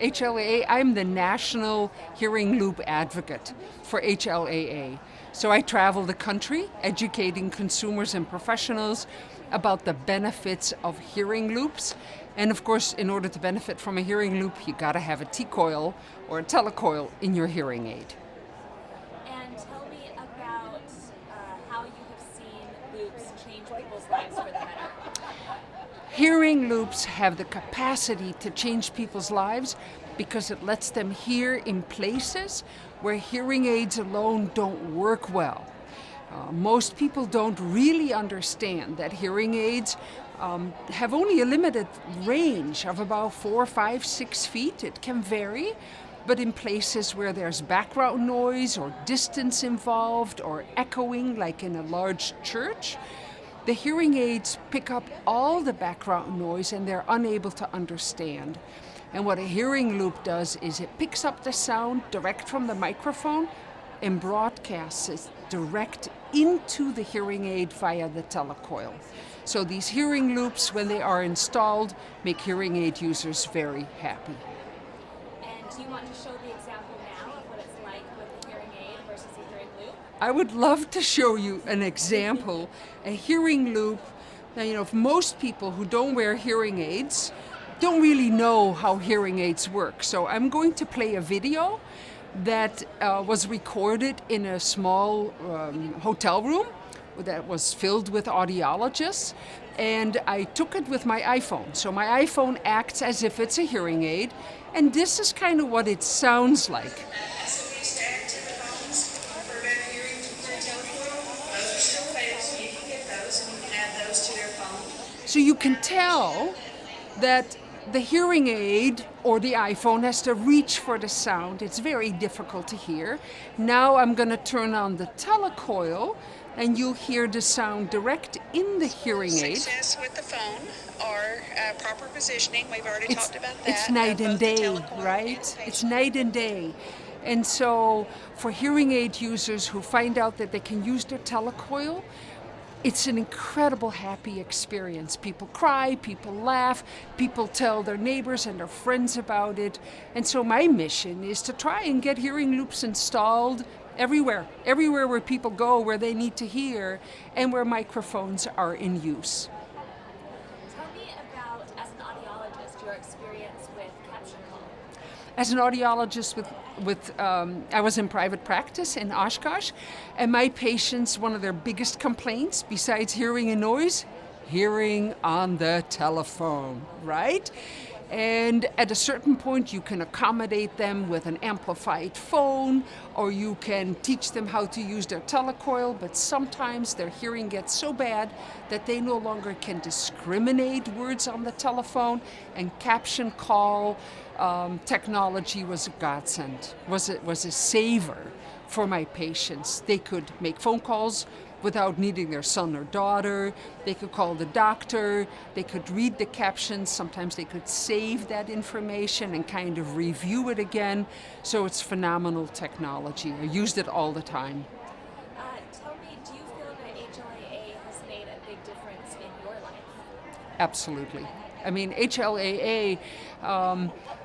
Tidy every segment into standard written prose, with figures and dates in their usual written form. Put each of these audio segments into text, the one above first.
HLAA, I'm the National Hearing Loop Advocate for HLAA. So I travel the country educating consumers and professionals about the benefits of hearing loops. And of course, in order to benefit from a hearing loop, you gotta have a T-coil or a telecoil in your hearing aid. And tell me about how you have seen loops change people's lives for the better. Hearing loops have the capacity to change people's lives because it lets them hear in places where hearing aids alone don't work well. Most people don't really understand that hearing aids have only a limited range of about 4, 5, 6 feet. It can vary, but in places where there's background noise or distance involved or echoing, like in a large church, the hearing aids pick up all the background noise and they're unable to understand. And what a hearing loop does is it picks up the sound direct from the microphone and broadcasts it direct into the hearing aid via the telecoil. So these hearing loops, when they are installed, make hearing aid users very happy. And do you want to show the example now of what it's like with a hearing aid versus a hearing loop? I would love to show you an example. A hearing loop, now most people who don't wear hearing aids don't really know how hearing aids work. So I'm going to play a video that was recorded in a small hotel room that was filled with audiologists, and I took it with my iPhone. So my iPhone acts as if it's a hearing aid, and this is kind of what it sounds like. So you can tell that the hearing aid or the iPhone has to reach for the sound. It's very difficult to hear. Now I'm going to turn on the telecoil and you'll hear the sound direct in the hearing aid. Success with the phone or proper positioning, we've already talked about that. It's night and day, right? It's night and day. And so for hearing aid users who find out that they can use their telecoil, it's an incredible happy experience. People cry, people laugh, people tell their neighbors and their friends about it. And so my mission is to try and get hearing loops installed everywhere where people go, where they need to hear, and where microphones are in use. Tell me about, as an audiologist, your experience with CaptionCall. As an audiologist I was in private practice in Oshkosh, and my patients, one of their biggest complaints, besides hearing a noise, hearing on the telephone, right? And at a certain point, you can accommodate them with an amplified phone, or you can teach them how to use their telecoil, but sometimes their hearing gets so bad that they no longer can discriminate words on the telephone, and CaptionCall technology was a godsend, was a saver for my patients. They could make phone calls without needing their son or daughter. They could call the doctor. They could read the captions. Sometimes they could save that information and kind of review it again. So it's phenomenal technology. I used it all the time. Tell me, do you feel that HLAA has made a big difference in your life? Absolutely. I mean, HLAA,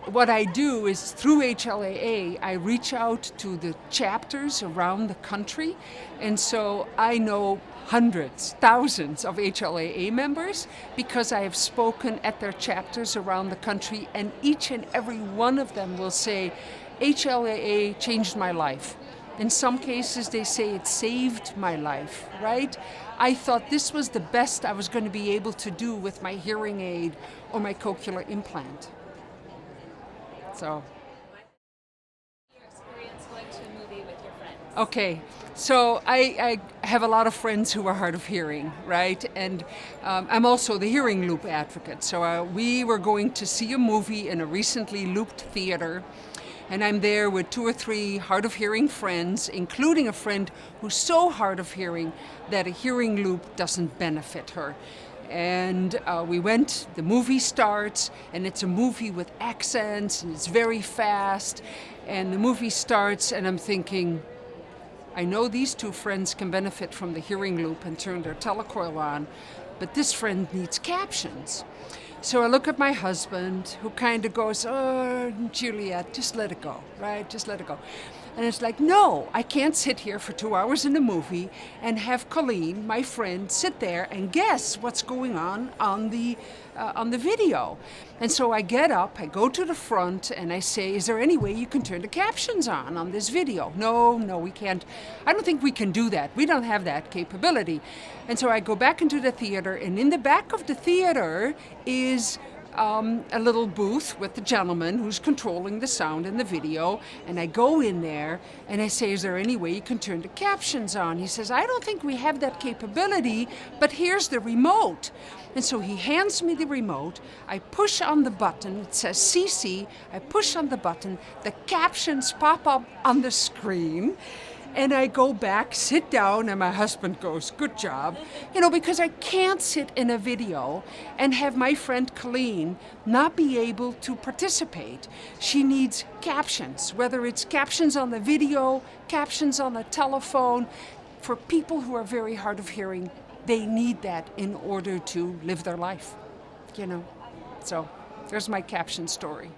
what I do is through HLAA, I reach out to the chapters around the country. And so I know hundreds, thousands of HLAA members because I have spoken at their chapters around the country, and each and every one of them will say, HLAA changed my life. In some cases, they say it saved my life, right? I thought this was the best I was going to be able to do with my hearing aid or my cochlear implant. So. Your experience going to a movie with your friends? Okay, so I have a lot of friends who are hard of hearing, right? And I'm also the hearing loop advocate. So we were going to see a movie in a recently looped theater. And I'm there with 2 or 3 hard of hearing friends, including a friend who's so hard of hearing that a hearing loop doesn't benefit her. And we went, the movie starts, and it's a movie with accents, and it's very fast. And the movie starts, and I'm thinking, I know these 2 friends can benefit from the hearing loop and turn their telecoil on, but this friend needs captions. So I look at my husband, who kind of goes, "Oh, Juliette, just let it go, right? Just let it go." And it's like, no, I can't sit here for 2 hours in a movie and have Colleen, my friend, sit there and guess what's going on the video. And so I get up, I go to the front, and I say, "Is there any way you can turn the captions on this video?" No, we can't. I don't think we can do that. We don't have that capability. And so I go back into the theater, and in the back of the theater is a little booth with the gentleman who's controlling the sound in the video, and I go in there and I say, "Is there any way you can turn the captions on?" He says, "I don't think we have that capability, but here's the remote." And so he hands me the remote, I push on the button, it says CC, I push on the button, the captions pop up on the screen, and I go back, sit down, and my husband goes, "Good job." Because I can't sit in a video and have my friend Colleen not be able to participate. She needs captions, whether it's captions on the video, captions on the telephone. For people who are very hard of hearing, they need that in order to live their life, So there's my caption story.